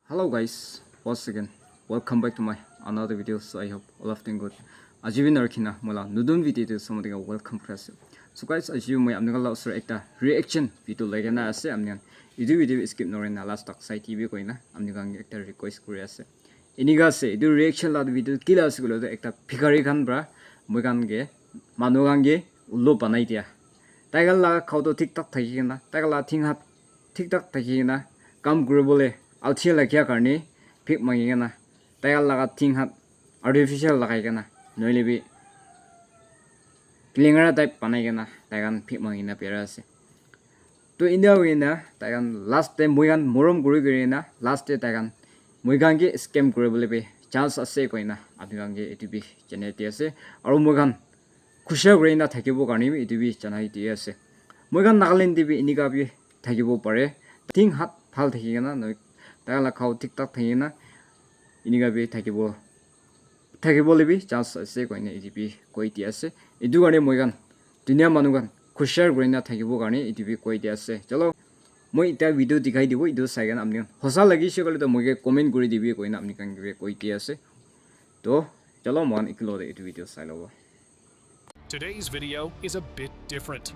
Hello guys, once again, welcome back to my another video. So I hope all of them good. आज भी नरखिना मला नूतन video something welcome class. So guys, as you may amnga la usar ekta reaction video lagena ase amnian. Idu video skip norena last tak site TV koina amniga ekta request kuri ase. Iniga se idu reaction la video kila ase gulo ekta phikari khan bra moigan ge manu gan ge ullo banai dia. Taigal la khaudo tik tak thakina, taigal la thing hat tik tak thakina kam gurubole althia la kya karni phik mangena taigal laga thing hat artificial lagai kana noile bi klingara type panai kana taigan phik mangena pera ase to india wina taigan last time moigan morom guri guri na last day taigan moigan ge scam kuribole be chance ase koina abigan ge etubi generate ase aru moigan khusha guri na thakibo karni bi etubi janai di ase moigan nagaland dibi iniga bi thakibo pare thing hat phal thakigena noi tagala khau tiktak thayena iniga be thakibo lebi chance ase koina idibi koiti ase idu gane moigan dunia manugan khushar goina thakibo gane idibi koiti ase chalo moi ta video dikhai dibo idu saigan amni hosa lagi shegale to moige comment guri dibi koina amni kan ge koiti ase to chalo mon iklo de idu video sai lobo. Today's video is a bit different.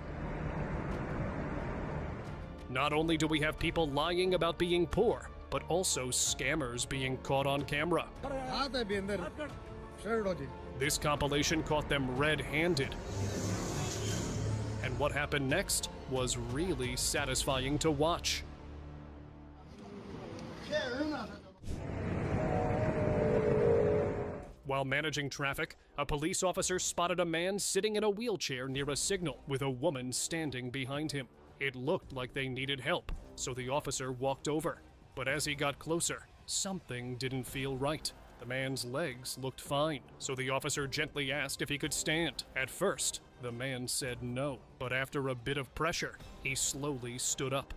Not only do we have people lying about being poor, but also scammers being caught on camera. This compilation caught them red-handed. And what happened next was really satisfying to watch. While managing traffic, a police officer spotted a man sitting in a wheelchair near a signal with a woman standing behind him. It looked like they needed help, so the officer walked over. But as he got closer, something didn't feel right. The man's legs looked fine, so the officer gently asked if he could stand. At first, the man said no, but after a bit of pressure, he slowly stood up.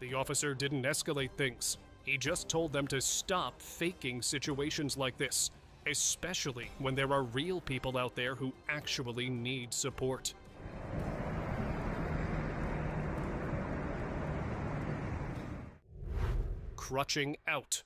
The officer didn't escalate things. He just told them to stop faking situations like this, especially when there are real people out there who actually need support. Crutching out.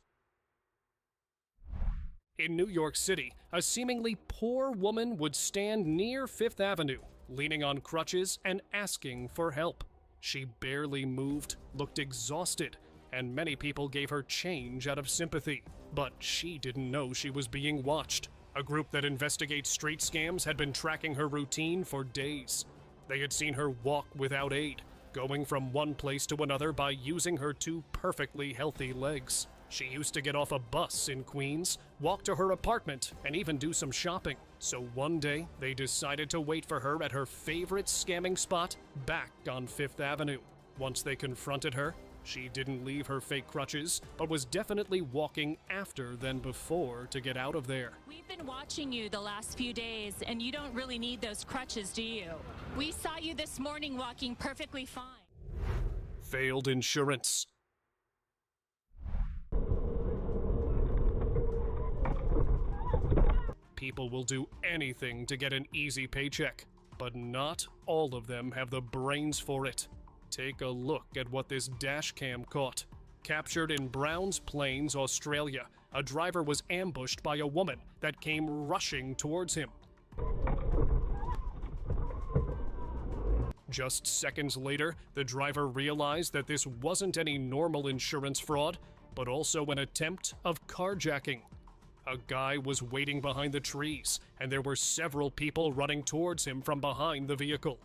In New York City, a seemingly poor woman would stand near Fifth Avenue, leaning on crutches and asking for help. She barely moved, looked exhausted, and many people gave her change out of sympathy. But she didn't know she was being watched. A group that investigates street scams had been tracking her routine for days. They had seen her walk without aid, going from one place to another by using her two perfectly healthy legs. She used to get off a bus in Queens, walk to her apartment, and even do some shopping. So one day, they decided to wait for her at her favorite scamming spot, back on Fifth Avenue. Once they confronted her, she didn't leave her fake crutches, but was definitely walking after than before to get out of there. We've been watching you the last few days, and you don't really need those crutches, do you? We saw you this morning walking perfectly fine. Failed insurance. People will do anything to get an easy paycheck, but not all of them have the brains for it. Take a look at what this dash cam caught. Captured in Browns Plains, Australia, a driver was ambushed by a woman that came rushing towards him. Just seconds later, the driver realized that this wasn't any normal insurance fraud, but also an attempt of carjacking. A guy was waiting behind the trees, and there were several people running towards him from behind the vehicle.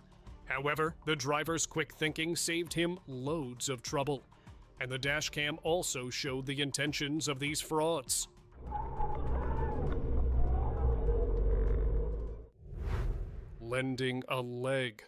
However, the driver's quick thinking saved him loads of trouble, and the dashcam also showed the intentions of these frauds. Lending a leg.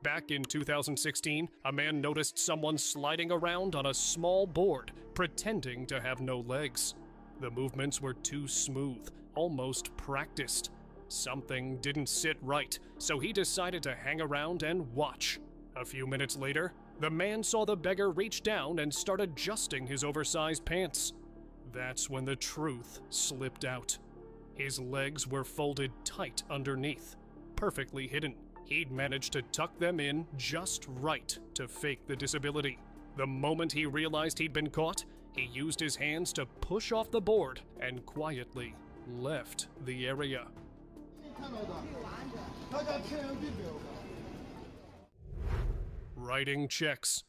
Back in 2016, a man noticed someone sliding around on a small board, pretending to have no legs. The movements were too smooth, almost practiced. Something didn't sit right, so he decided to hang around and watch. A few minutes later, the man saw the beggar reach down and start adjusting his oversized pants. That's when the truth slipped out. His legs were folded tight underneath, perfectly hidden. He'd managed to tuck them in just right to fake the disability. The moment he realized he'd been caught, he used his hands to push off the board and quietly left the area. Writing checks.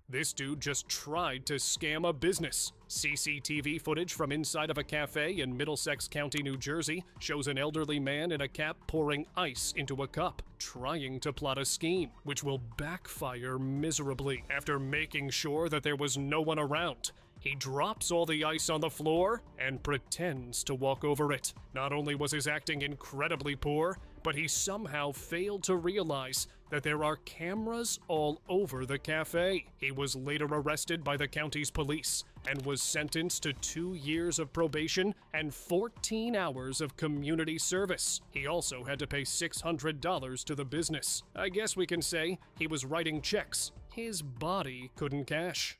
This dude just tried to scam a business. CCTV footage from inside of a cafe in Middlesex County, New Jersey shows an elderly man in a cap pouring ice into a cup, trying to plot a scheme, which will backfire miserably. After making sure that there was no one around, he drops all the ice on the floor and pretends to walk over it. Not only was his acting incredibly poor, but he somehow failed to realize that there are cameras all over the cafe. He was later arrested by the county's police and was sentenced to 2 years of probation and 14 hours of community service. He also had to pay $600 to the business. I guess we can say he was writing checks his body couldn't cash.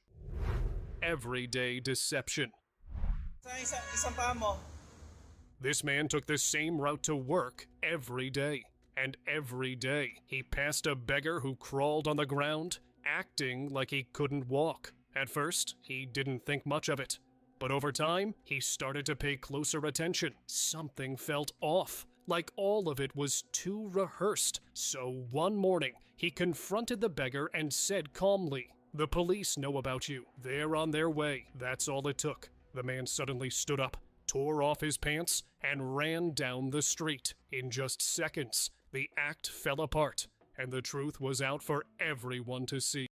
Everyday deception. This man took the same route to work every day. And every day, he passed a beggar who crawled on the ground, acting like he couldn't walk. At first, he didn't think much of it. But over time, he started to pay closer attention. Something felt off, like all of it was too rehearsed. So one morning, he confronted the beggar and said calmly, "The police know about you. They're on their way." That's all it took. The man suddenly stood up, tore off his pants, and ran down the street. In just seconds, the act fell apart, and the truth was out for everyone to see.